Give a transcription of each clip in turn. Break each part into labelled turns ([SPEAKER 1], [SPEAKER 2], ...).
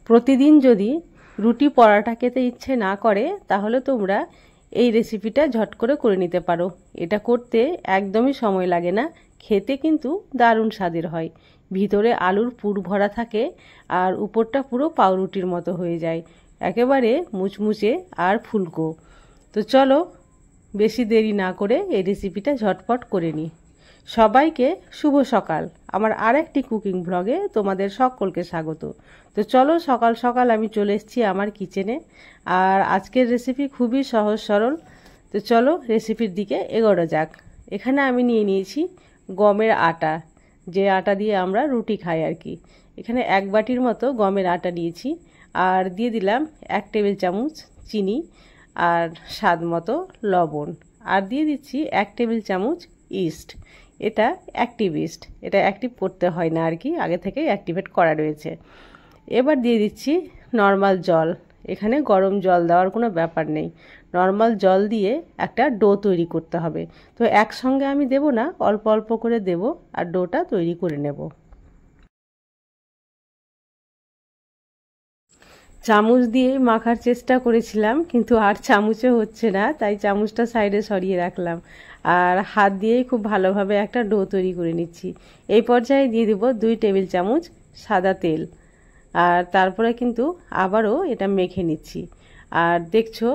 [SPEAKER 1] প্রতিদিন যদি রুটি পরাটা খেতে ইচ্ছে না করে তাহলে তোমরা এই রেসিপিটা ঝট করে নিতে পারো। এটা করতে একদমই সময় লাগে না, খেতে কিন্তু দারুণ স্বাদের হয়। ভিতরে আলুর পুর ভরা থাকে আর উপরটা পুরো পাউরুটির মতো হয়ে যায়, একেবারে মুচমুচে আর ফুলকো। তো চলো বেশি দেরি না করে এই রেসিপিটা ঝটপট করে নিই। সবাইকে শুভ সকাল। আমার আরেকটি কুকিং ব্লগে তোমাদের সকলকে স্বাগত। তো চলো সকাল সকাল আমি চলে এসেছি আমার কিচেনে, আর আজকের রেসিপি খুবই সহজ সরল। তো চলো রেসিপির দিকে এগোনো যাক। এখানে আমি নিয়ে নিয়েছি গমের আটা, যে আটা দিয়ে আমরা রুটি খাই আর কি। এখানে 1 বাটির মতো গমের আটা নিয়েছি, আর দিয়ে দিলাম 1 টেবিল চামচ চিনি, আর স্বাদ মতো লবণ, আর দিয়ে দিচ্ছি 1 টেবিল চামচ ইস্ট। এটা অ্যাক্টিভ ইস্ট, এটা অ্যাক্টিভ করতে হয় না আর কি, আগে থেকেই অ্যাক্টিভেট করা রয়েছে। এবার দিয়ে দিচ্ছি নর্মাল জল। এখানে গরম জল দেওয়ার কোনো ব্যাপার নেই, নর্মাল জল দিয়ে একটা ডো তৈরি করতে হবে। তো একসঙ্গে আমি দেব না, অল্প অল্প করে দেব আর ডোটা তৈরি করে নেব। চামচ দিয়ে মাখার চেষ্টা করেছিলাম, কিন্তু আর চামচে হচ্ছে না, তাই চামচটা সাইডে সরিয়ে রাখলাম, আর হাত দিয়েই খুব ভালোভাবে একটা ডো তৈরি করে নিচ্ছি। এই পর্যায়ে দিয়ে দেব 2 টেবিল চামচ সাদা তেল, আর তারপরে কিন্তু আবারও এটা মেখে নিচ্ছি। আর দেখছো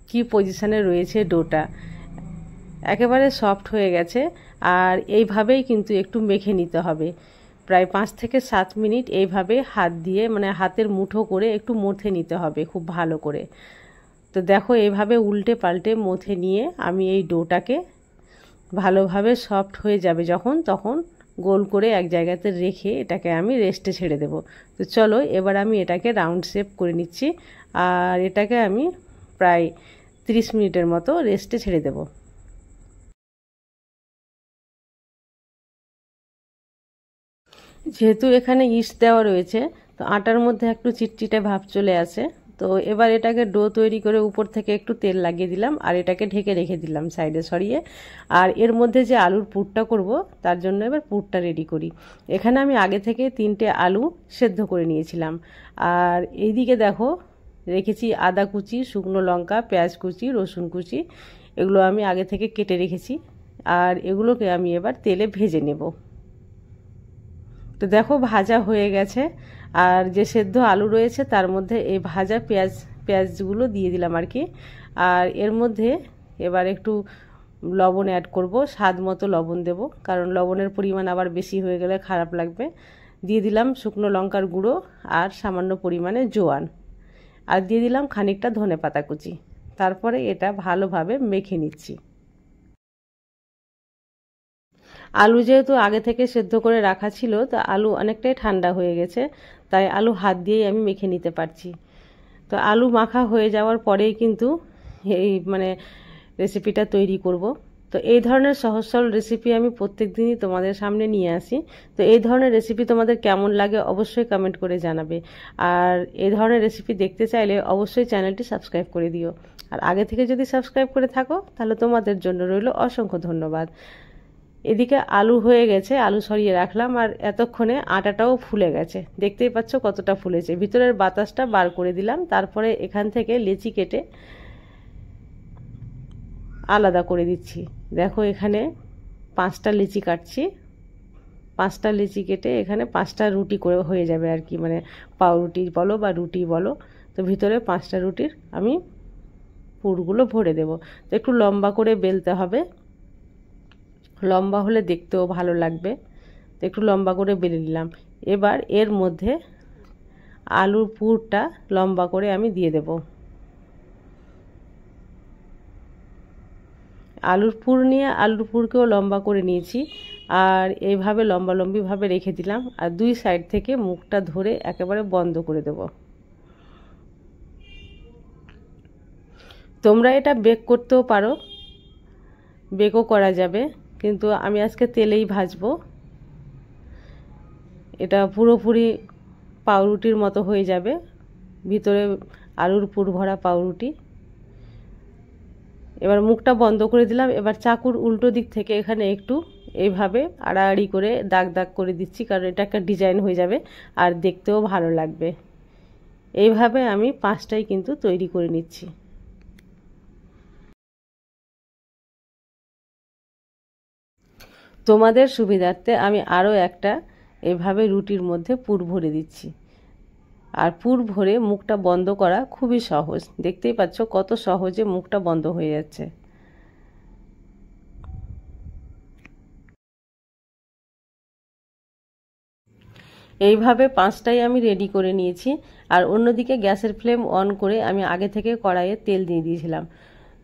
[SPEAKER 1] কি পজিশানে রয়েছে ডোটা, একেবারে সফট হয়ে গেছে। আর এইভাবেই কিন্তু একটু মেখে নিতে হবে, প্রায় 5 থেকে 7 মিনিট এইভাবে হাত দিয়ে, মানে হাতের মুঠো করে একটু মথে নিতে হবে খুব ভালো করে। তো দেখো এইভাবে উল্টে পাল্টে মথে নিয়ে আমি এই ডোটাকে ভালোভাবে সফট হয়ে যাবে যখন, তখন গোল করে এক জায়গাতে রেখে এটাকে আমি রেস্টে ছেড়ে দেব। তো চলো এবার আমি এটাকে রাউন্ড শেপ করে নিচ্ছি, আর এটাকে আমি প্রায় 30 মিনিটের মতো রেস্টে ছেড়ে দেব। যেহেতু এখানে ইস্ট দেওয়া রয়েছে, তো আটার মধ্যে একটু চিটচিটে ভাব চলে আসে। তো এবার এটাকে ডো তৈরি করে উপর থেকে একটু তেল লাগিয়ে দিলাম, আর এটাকে ঢেকে রেখে দিলাম সাইডে সরিয়ে। আর এর মধ্যে যে আলুর পুরটা করব, তার জন্য এবার পুরটা রেডি করি। এখানে আমি আগে থেকে 3টে আলু সেদ্ধ করে নিয়েছিলাম, আর এইদিকে দেখো রেখেছি আদা কুচি, শুকনো লঙ্কা, পেঁয়াজ কুচি, রসুন কুচি, এগুলো আমি আগে থেকে কেটে রেখেছি। আর এগুলোকে আমি এবার তেলে ভেজে নেব। তো দেখো ভাজা হয়ে গেছে, আর যে সেদ্ধ আলু রয়েছে তার মধ্যে এই ভাজা পেঁয়াজগুলো দিয়ে দিলাম আর কি। আর এর মধ্যে এবার একটু লবণ অ্যাড করব, স্বাদ মতো লবণ দেব, কারণ লবণের পরিমাণ আবার বেশি হয়ে গেলে খারাপ লাগবে। দিয়ে দিলাম শুকনো লঙ্কার গুঁড়ো আর সামান্য পরিমাণে জোয়ান, আর দিয়ে দিলাম খানিকটা ধনেপাতা কুচি। তারপরে এটা ভালোভাবে মেখে নিচ্ছি। আলু যেহেতু আগে থেকে সেদ্ধ করে রাখা ছিল, তা আলু অনেকটাই ঠান্ডা হয়ে গেছে, তাই আলু হাত দিয়েই আমি মেখে নিতে পারছি। তো আলু মাখা হয়ে যাওয়ার পরেই কিন্তু এই রেসিপিটা তৈরি করব। তো এই ধরনের সহজ সরল রেসিপি আমি প্রত্যেক দিনই তোমাদের সামনে নিয়ে আসি। তো এই ধরনের রেসিপি তোমাদের কেমন লাগে অবশ্যই কমেন্ট করে জানাবে, আর এই ধরনের রেসিপি দেখতে চাইলে অবশ্যই চ্যানেলটি সাবস্ক্রাইব করে দিও। আর আগে থেকে যদি সাবস্ক্রাইব করে থাকো তাহলে তোমাদের জন্য রইল অসংখ্য ধন্যবাদ। এদিকে আলু হয়ে গেছে, আলু সরিয়ে রাখলাম, আর এতক্ষণে আটাটাও ফুলে গেছে, দেখতেই পাচ্ছ কতটা ফুলেছে। ভিতরের বাতাসটা বার করে দিলাম, তারপরে এখান থেকে লেচি কেটে আলাদা করে দিচ্ছি। দেখো এখানে 5টা লেচি কাটছি, 5টা লেচি কেটে এখানে 5টা রুটি করে হয়ে যাবে আর কি, মানে পাউরুটি বলো বা রুটি বলো। তো ভিতরে 5টা রুটির আমি পুরগুলো ভরে দেব। তো একটু লম্বা করে বেলতে হবে, লম্বা হলে দেখতেও ভালো লাগবে। তো একটু লম্বা করে বেলে নিলাম। এবার এর মধ্যে আলুর পুরটা লম্বা করে আমি দিয়ে দেব। আলুর পুর নিয়ে আলুর পুরকেও লম্বা করে নিয়েছি, আর এইভাবে লম্বালম্বিভাবে রেখে দিলাম, আর 2 সাইড থেকে মুখটা ধরে একেবারে বন্ধ করে দেব। তোমরা এটা বেক করতেও পারো, বেকও করা যাবে, কিন্তু আমি আজকে তেলেই ভাজবো। এটা পুরোপুরি পাউরুটির মতো হয়ে যাবে, ভিতরে আলুর পুর ভরা পাউরুটি। এবার মুখটা বন্ধ করে দিলাম। এবার চাকুর উল্টো দিক থেকে এখানে একটু এইভাবে আড়াআড়ি করে দাগ দাগ করে দিচ্ছি, কারণ এটা একটা ডিজাইন হয়ে যাবে আর দেখতেও ভালো লাগবে। এইভাবে আমি 5টাই কিন্তু তৈরি করে নিচ্ছি। তোমাদের সুবিধার্থে আমি আরও একটা এভাবে রুটির মধ্যে পুর ভরে দিচ্ছি। আর পুর ভরে মুখটা বন্ধ করা খুবই সহজ, দেখতেই পাচ্ছ কত সহজে মুখটা বন্ধ হয়ে যাচ্ছে। এইভাবে 5টাই আমি রেডি করে নিয়েছি। আর অন্যদিকে গ্যাসের ফ্লেম অন করে আমি আগে থেকে কড়াইয়ে তেল দিয়ে দিয়েছিলাম।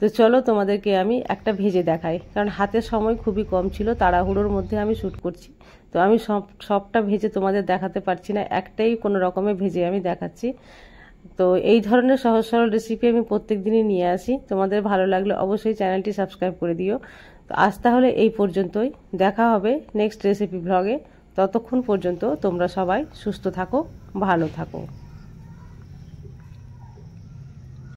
[SPEAKER 1] তো চলো তোমাদেরকে আমি একটা ভেজে দেখাই, কারণ হাতে সময় খুবই কম ছিল, তাড়াহুড়োর মধ্যে আমি শ্যুট করছি। তো আমি সবটা ভেজে তোমাদের দেখাতে পারছি না, একটাই কোনো রকমে ভেজে আমি দেখাচ্ছি। তো এই ধরনের সহজ সরল রেসিপি আমি প্রত্যেক দিনই নিয়ে আসি। তোমাদের ভালো লাগলে অবশ্যই চ্যানেলটি সাবস্ক্রাইব করে দিও। তো আজ তাহলে এই পর্যন্তই, দেখা হবে নেক্সট রেসিপি ব্লগে। ততক্ষণ পর্যন্ত তোমরা সবাই সুস্থ থাকো, ভালো থাকো।